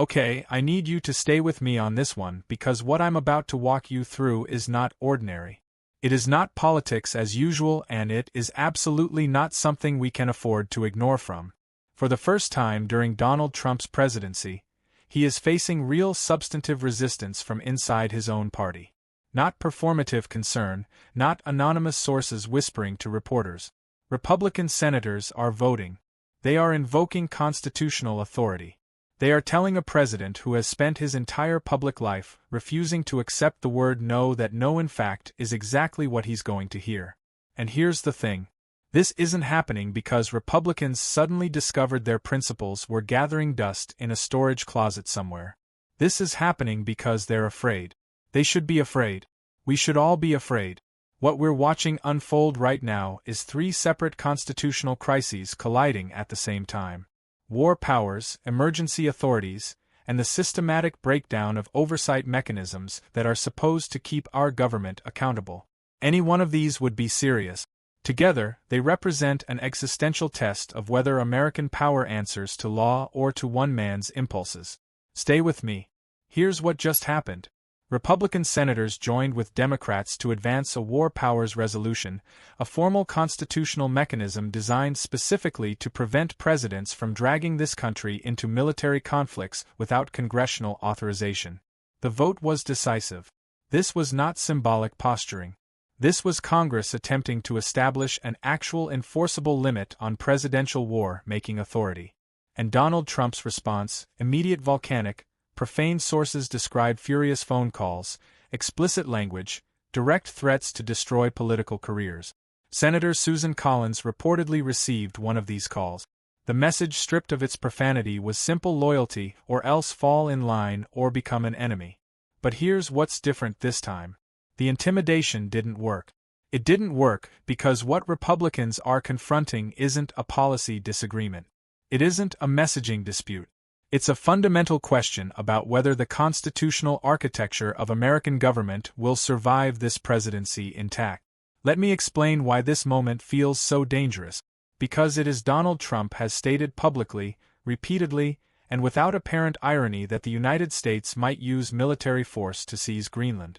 Okay, I need you to stay with me on this one because what I'm about to walk you through is not ordinary. It is not politics as usual, and it is absolutely not something we can afford to ignore from. For the first time during Donald Trump's presidency, he is facing real substantive resistance from inside his own party. Not performative concern, not anonymous sources whispering to reporters. Republican senators are voting. They are invoking constitutional authority. They are telling a president who has spent his entire public life refusing to accept the word no that no in fact is exactly what he's going to hear. And here's the thing. This isn't happening because Republicans suddenly discovered their principles were gathering dust in a storage closet somewhere. This is happening because they're afraid. They should be afraid. We should all be afraid. What we're watching unfold right now is three separate constitutional crises colliding at the same time. War powers, emergency authorities, and the systematic breakdown of oversight mechanisms that are supposed to keep our government accountable. Any one of these would be serious. Together, they represent an existential test of whether American power answers to law or to one man's impulses. Stay with me. Here's what just happened. Republican senators joined with Democrats to advance a war powers resolution, a formal constitutional mechanism designed specifically to prevent presidents from dragging this country into military conflicts without congressional authorization. The vote was decisive. This was not symbolic posturing. This was Congress attempting to establish an actual enforceable limit on presidential war-making authority. And Donald Trump's response, immediate, volcanic. Profane sources describe furious phone calls, explicit language, direct threats to destroy political careers. Senator Susan Collins reportedly received one of these calls. The message, stripped of its profanity, was simple: loyalty, or else fall in line or become an enemy. But here's what's different this time. The intimidation didn't work. It didn't work because what Republicans are confronting isn't a policy disagreement. It isn't a messaging dispute. It's a fundamental question about whether the constitutional architecture of American government will survive this presidency intact. Let me explain why this moment feels so dangerous. Because it is Donald Trump has stated publicly, repeatedly, and without apparent irony that the United States might use military force to seize Greenland.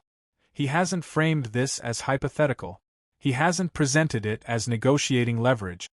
He hasn't framed this as hypothetical. He hasn't presented it as negotiating leverage.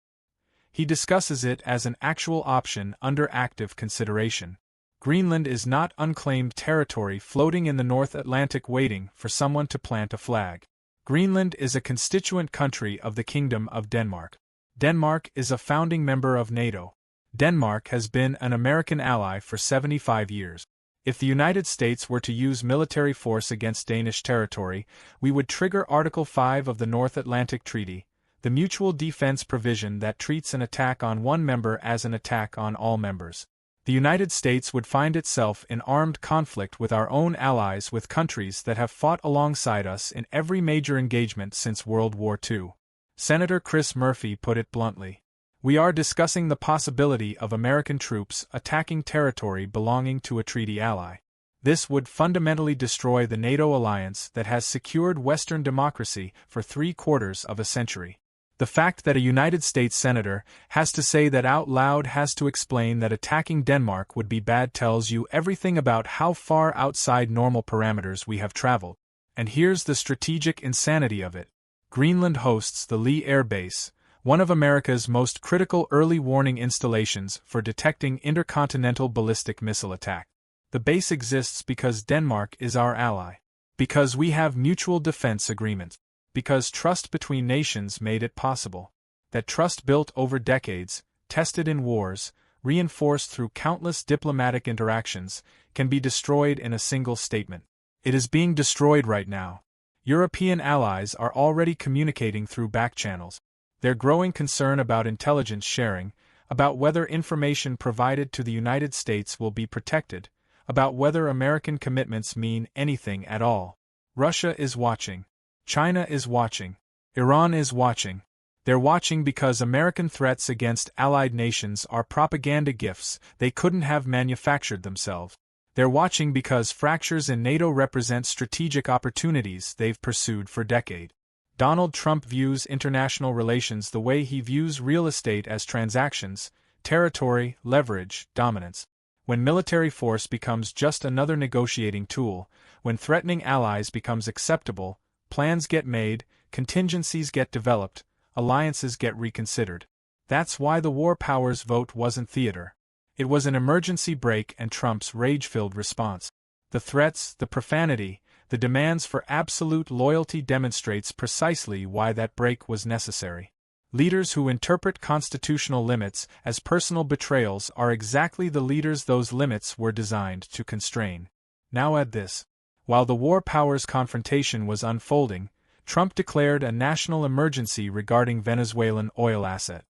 He discusses it as an actual option under active consideration. Greenland is not unclaimed territory floating in the North Atlantic waiting for someone to plant a flag. Greenland is a constituent country of the Kingdom of Denmark. Denmark is a founding member of NATO. Denmark has been an American ally for 75 years. If the United States were to use military force against Danish territory, we would trigger Article 5 of the North Atlantic Treaty, the mutual defense provision that treats an attack on one member as an attack on all members. The United States would find itself in armed conflict with our own allies, with countries that have fought alongside us in every major engagement since World War II. Senator Chris Murphy put it bluntly. We are discussing the possibility of American troops attacking territory belonging to a treaty ally. This would fundamentally destroy the NATO alliance that has secured Western democracy for 3/4 of a century. The fact that a United States senator has to say that out loud, has to explain that attacking Denmark would be bad, tells you everything about how far outside normal parameters we have traveled. And here's the strategic insanity of it. Greenland hosts the Lee Air Base, one of America's most critical early warning installations for detecting intercontinental ballistic missile attack. The base exists because Denmark is our ally. Because we have mutual defense agreements. Because trust between nations made it possible. That trust, built over decades, tested in wars, reinforced through countless diplomatic interactions, can be destroyed in a single statement. It is being destroyed right now. European allies are already communicating through back channels. Their growing concern about intelligence sharing, about whether information provided to the United States will be protected, about whether American commitments mean anything at all. Russia is watching. China is watching. Iran is watching. They're watching because American threats against allied nations are propaganda gifts they couldn't have manufactured themselves. They're watching because fractures in NATO represent strategic opportunities they've pursued for decades. Donald Trump views international relations the way he views real estate, as transactions, territory, leverage, dominance. When military force becomes just another negotiating tool, when threatening allies becomes acceptable, plans get made, contingencies get developed, alliances get reconsidered. That's why the war powers vote wasn't theater. It was an emergency brake and Trump's rage-filled response. The threats, the profanity, the demands for absolute loyalty demonstrates precisely why that brake was necessary. Leaders who interpret constitutional limits as personal betrayals are exactly the leaders those limits were designed to constrain. Now add this. While the war powers confrontation was unfolding, Trump declared a national emergency regarding Venezuelan oil assets.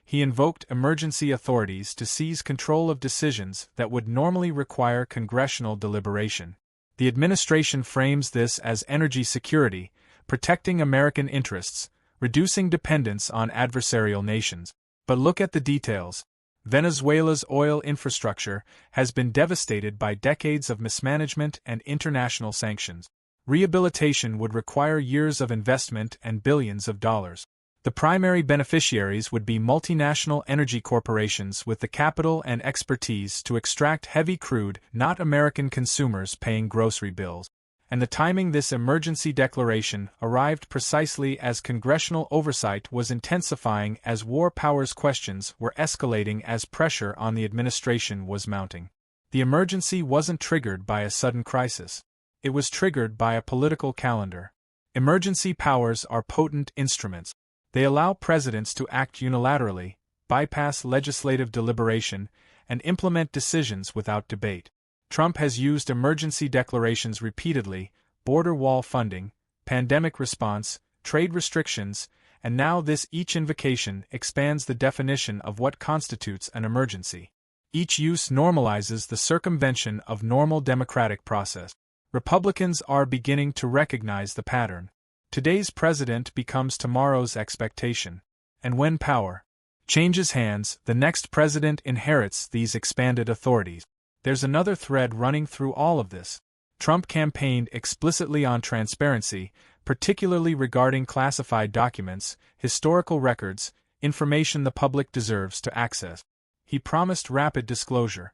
He invoked emergency authorities to seize control of decisions that would normally require congressional deliberation. The administration frames this as energy security, protecting American interests, reducing dependence on adversarial nations. But look at the details. Venezuela's oil infrastructure has been devastated by decades of mismanagement and international sanctions. Rehabilitation would require years of investment and billions of dollars. The primary beneficiaries would be multinational energy corporations with the capital and expertise to extract heavy crude, not American consumers paying grocery bills. And the timing this emergency declaration arrived precisely as congressional oversight was intensifying as war powers questions were escalating as pressure on the administration was mounting. The emergency wasn't triggered by a sudden crisis. It was triggered by a political calendar. Emergency powers are potent instruments. They allow presidents to act unilaterally, bypass legislative deliberation, and implement decisions without debate. Trump has used emergency declarations repeatedly: border wall funding, pandemic response, trade restrictions, and now each invocation expands the definition of what constitutes an emergency. Each use normalizes the circumvention of normal democratic process. Republicans are beginning to recognize the pattern. Today's president becomes tomorrow's expectation. And when power changes hands, the next president inherits these expanded authorities. There's another thread running through all of this. Trump campaigned explicitly on transparency, particularly regarding classified documents, historical records, information the public deserves to access. He promised rapid disclosure.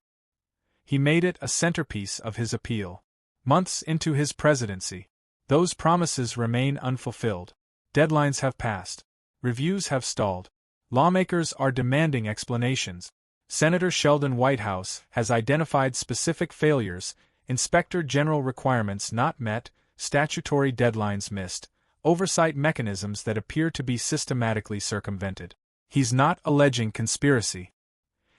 He made it a centerpiece of his appeal. Months into his presidency, those promises remain unfulfilled. Deadlines have passed. Reviews have stalled. Lawmakers are demanding explanations. Senator Sheldon Whitehouse has identified specific failures: Inspector General requirements not met, statutory deadlines missed, oversight mechanisms that appear to be systematically circumvented. He's not alleging conspiracy.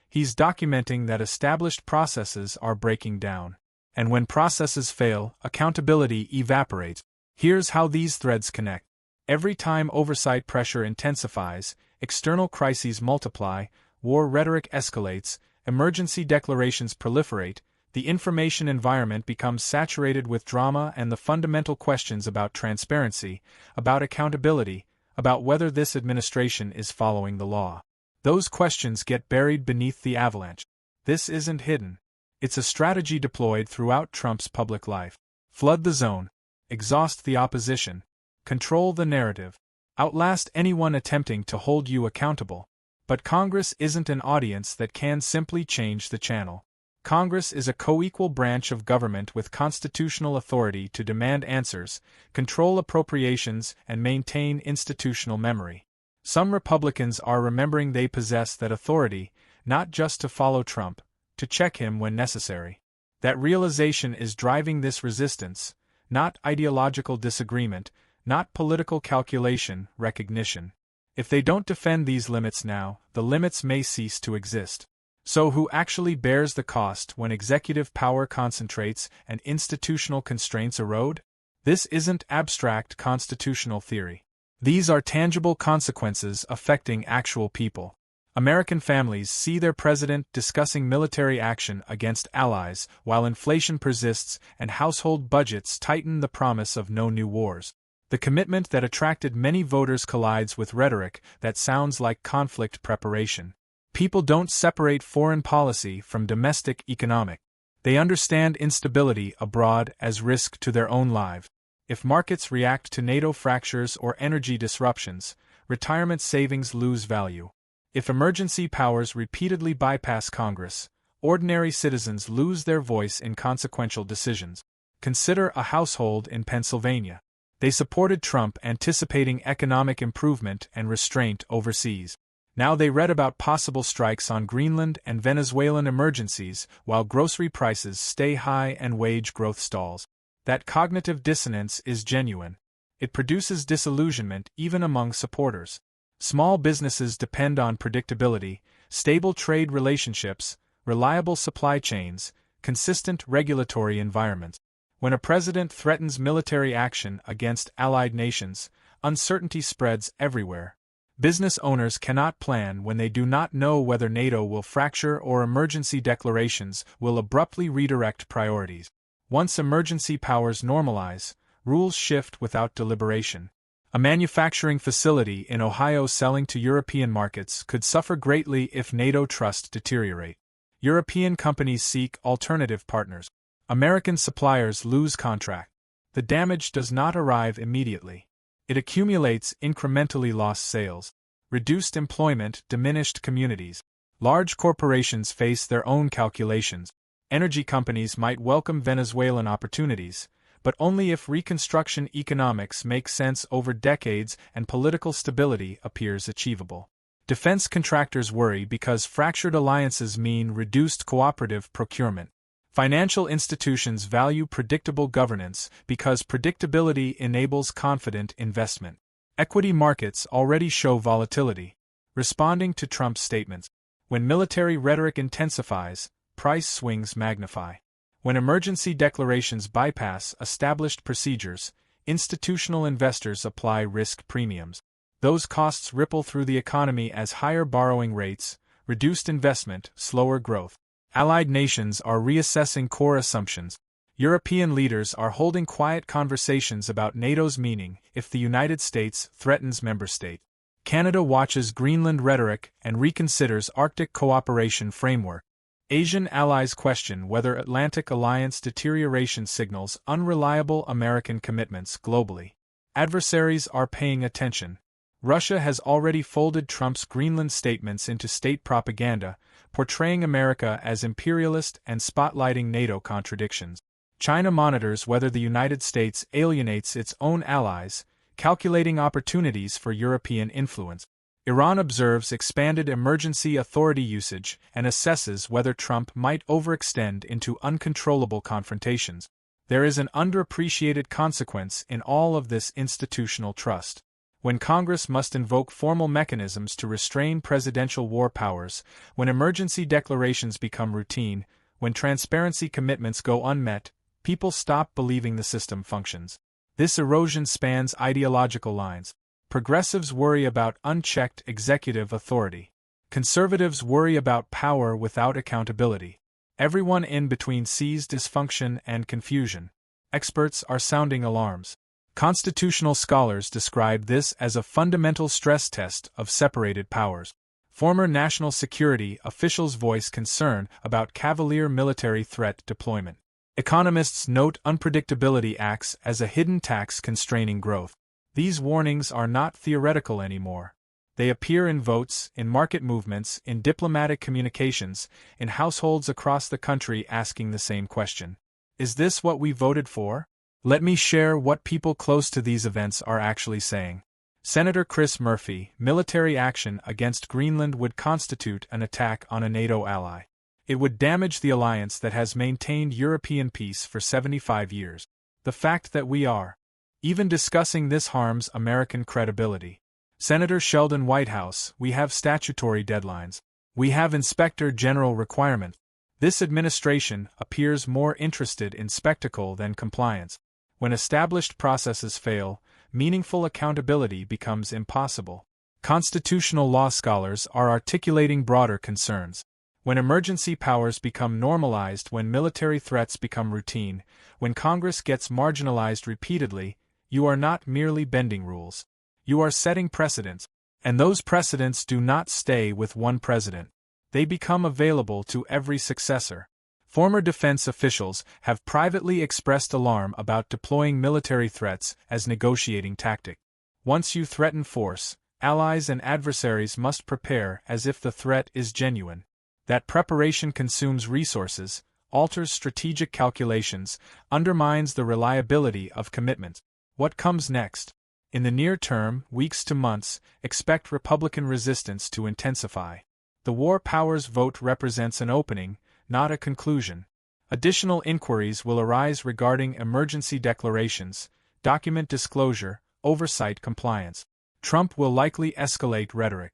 He's documenting that established processes are breaking down. And when processes fail, accountability evaporates. Here's how these threads connect. Every time oversight pressure intensifies, external crises multiply, war rhetoric escalates, emergency declarations proliferate, the information environment becomes saturated with drama and the fundamental questions about transparency, about accountability, about whether this administration is following the law. Those questions get buried beneath the avalanche. This isn't hidden. It's a strategy deployed throughout Trump's public life. Flood the zone. Exhaust the opposition. Control the narrative. Outlast anyone attempting to hold you accountable. But Congress isn't an audience that can simply change the channel. Congress is a co-equal branch of government with constitutional authority to demand answers, control appropriations, and maintain institutional memory. Some Republicans are remembering they possess that authority, not just to follow Trump, to check him when necessary. That realization is driving this resistance, not ideological disagreement, not political calculation, recognition. If they don't defend these limits now, the limits may cease to exist. So who actually bears the cost when executive power concentrates and institutional constraints erode? This isn't abstract constitutional theory. These are tangible consequences affecting actual people. American families see their president discussing military action against allies while inflation persists and household budgets tighten the promise of no new wars. The commitment that attracted many voters collides with rhetoric that sounds like conflict preparation. People don't separate foreign policy from domestic economic. They understand instability abroad as risk to their own lives. If markets react to NATO fractures or energy disruptions, retirement savings lose value. If emergency powers repeatedly bypass Congress, ordinary citizens lose their voice in consequential decisions. Consider a household in Pennsylvania. They supported Trump, anticipating economic improvement and restraint overseas. Now they read about possible strikes on Greenland and Venezuelan emergencies, while grocery prices stay high and wage growth stalls. That cognitive dissonance is genuine. It produces disillusionment even among supporters. Small businesses depend on predictability, stable trade relationships, reliable supply chains, consistent regulatory environments. When a president threatens military action against allied nations, uncertainty spreads everywhere. Business owners cannot plan when they do not know whether NATO will fracture or emergency declarations will abruptly redirect priorities. Once emergency powers normalize, rules shift without deliberation. A manufacturing facility in Ohio selling to European markets could suffer greatly if NATO trust deteriorate. European companies seek alternative partners. American suppliers lose contract. The damage does not arrive immediately. It accumulates incrementally: lost sales, reduced employment, diminished communities. Large corporations face their own calculations. Energy companies might welcome Venezuelan opportunities, but only if Reconstruction economics make sense over decades and political stability appears achievable. Defense contractors worry because fractured alliances mean reduced cooperative procurement. Financial institutions value predictable governance because predictability enables confident investment. Equity markets already show volatility, responding to Trump's statements. When military rhetoric intensifies, price swings magnify. When emergency declarations bypass established procedures, institutional investors apply risk premiums. Those costs ripple through the economy as higher borrowing rates, reduced investment, slower growth. Allied nations are reassessing core assumptions. European leaders are holding quiet conversations about NATO's meaning if the United States threatens member states. Canada watches Greenland rhetoric and reconsiders Arctic cooperation framework. Asian allies question whether Atlantic alliance deterioration signals unreliable American commitments globally. Adversaries are paying attention. Russia has already folded Trump's Greenland statements into state propaganda, portraying America as imperialist and spotlighting NATO contradictions. China monitors whether the United States alienates its own allies, calculating opportunities for European influence. Iran observes expanded emergency authority usage and assesses whether Trump might overextend into uncontrollable confrontations. There is an underappreciated consequence in all of this: institutional trust. When Congress must invoke formal mechanisms to restrain presidential war powers, when emergency declarations become routine, when transparency commitments go unmet, people stop believing the system functions. This erosion spans ideological lines. Progressives worry about unchecked executive authority. Conservatives worry about power without accountability. Everyone in between sees dysfunction and confusion. Experts are sounding alarms. Constitutional scholars describe this as a fundamental stress test of separated powers. Former national security officials voice concern about cavalier military threat deployment. Economists note unpredictability acts as a hidden tax constraining growth. These warnings are not theoretical anymore. They appear in votes, in market movements, in diplomatic communications, in households across the country asking the same question. Is this what we voted for? Let me share what people close to these events are actually saying. Senator Chris Murphy: military action against Greenland would constitute an attack on a NATO ally. It would damage the alliance that has maintained European peace for 75 years. The fact that we are even discussing this harms American credibility. Senator Sheldon Whitehouse: we have statutory deadlines. We have inspector general requirements. This administration appears more interested in spectacle than compliance. When established processes fail, meaningful accountability becomes impossible. Constitutional law scholars are articulating broader concerns. When emergency powers become normalized, when military threats become routine, when Congress gets marginalized repeatedly, you are not merely bending rules. You are setting precedents. And those precedents do not stay with one president. They become available to every successor. Former defense officials have privately expressed alarm about deploying military threats as negotiating tactic. Once you threaten force, allies and adversaries must prepare as if the threat is genuine. That preparation consumes resources, alters strategic calculations, undermines the reliability of commitments. What comes next? In the near term, weeks to months, expect Republican resistance to intensify. The War Powers vote represents an opening, not a conclusion. Additional inquiries will arise regarding emergency declarations, document disclosure, oversight compliance. Trump will likely escalate rhetoric.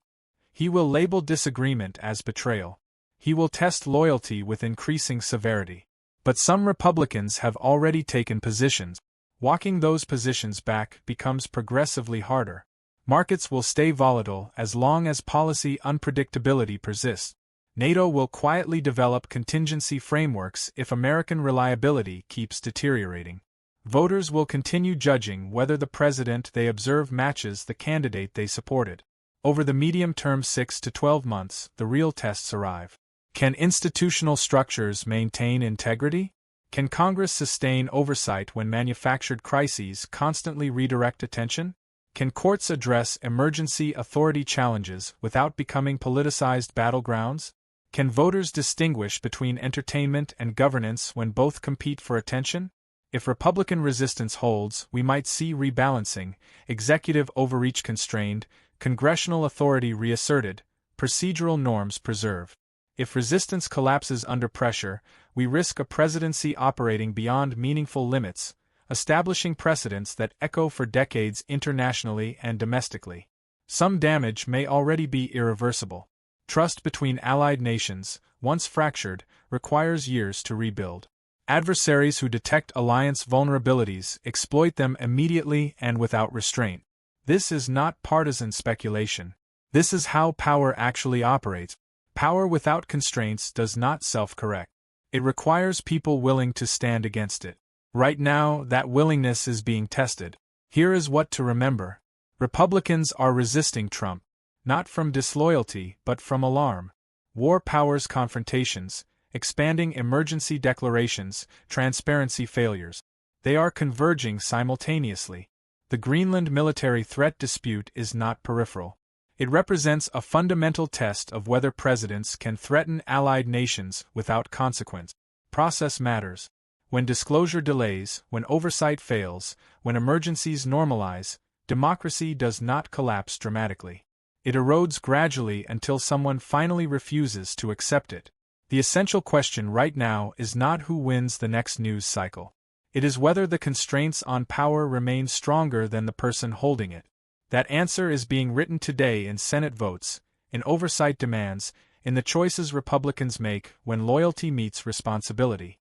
He will label disagreement as betrayal. He will test loyalty with increasing severity. But some Republicans have already taken positions. Walking those positions back becomes progressively harder. Markets will stay volatile as long as policy unpredictability persists. NATO will quietly develop contingency frameworks if American reliability keeps deteriorating. Voters will continue judging whether the president they observe matches the candidate they supported. Over the medium term 6 to 12 months, the real tests arrive. Can institutional structures maintain integrity? Can Congress sustain oversight when manufactured crises constantly redirect attention? Can courts address emergency authority challenges without becoming politicized battlegrounds? Can voters distinguish between entertainment and governance when both compete for attention? If Republican resistance holds, we might see rebalancing, executive overreach constrained, congressional authority reasserted, procedural norms preserved. If resistance collapses under pressure, we risk a presidency operating beyond meaningful limits, establishing precedents that echo for decades internationally and domestically. Some damage may already be irreversible. Trust between allied nations, once fractured, requires years to rebuild. Adversaries who detect alliance vulnerabilities exploit them immediately and without restraint. This is not partisan speculation. This is how power actually operates. Power without constraints does not self-correct. It requires people willing to stand against it. Right now, that willingness is being tested. Here is what to remember. Republicans are resisting Trump, not from disloyalty but from alarm. War powers confrontations, expanding emergency declarations, transparency failures. They are converging simultaneously. The Greenland military threat dispute is not peripheral. It represents a fundamental test of whether presidents can threaten allied nations without consequence. Process matters. When disclosure delays, when oversight fails, when emergencies normalize, democracy does not collapse dramatically. It erodes gradually until someone finally refuses to accept it. The essential question right now is not who wins the next news cycle. It is whether the constraints on power remain stronger than the person holding it. That answer is being written today in Senate votes, in oversight demands, in the choices Republicans make when loyalty meets responsibility.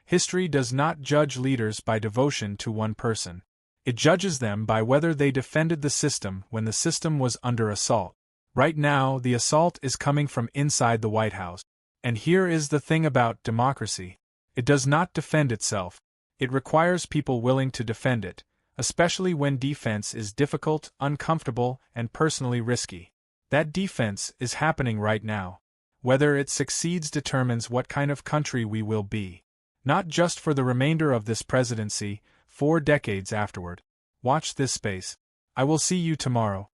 History does not judge leaders by devotion to one person. It judges them by whether they defended the system when the system was under assault. Right now, the assault is coming from inside the White House. And here is the thing about democracy. It does not defend itself. It requires people willing to defend it, especially when defense is difficult, uncomfortable, and personally risky. That defense is happening right now. Whether it succeeds determines what kind of country we will be. Not just for the remainder of this presidency, 4 decades afterward. Watch this space. I will see you tomorrow.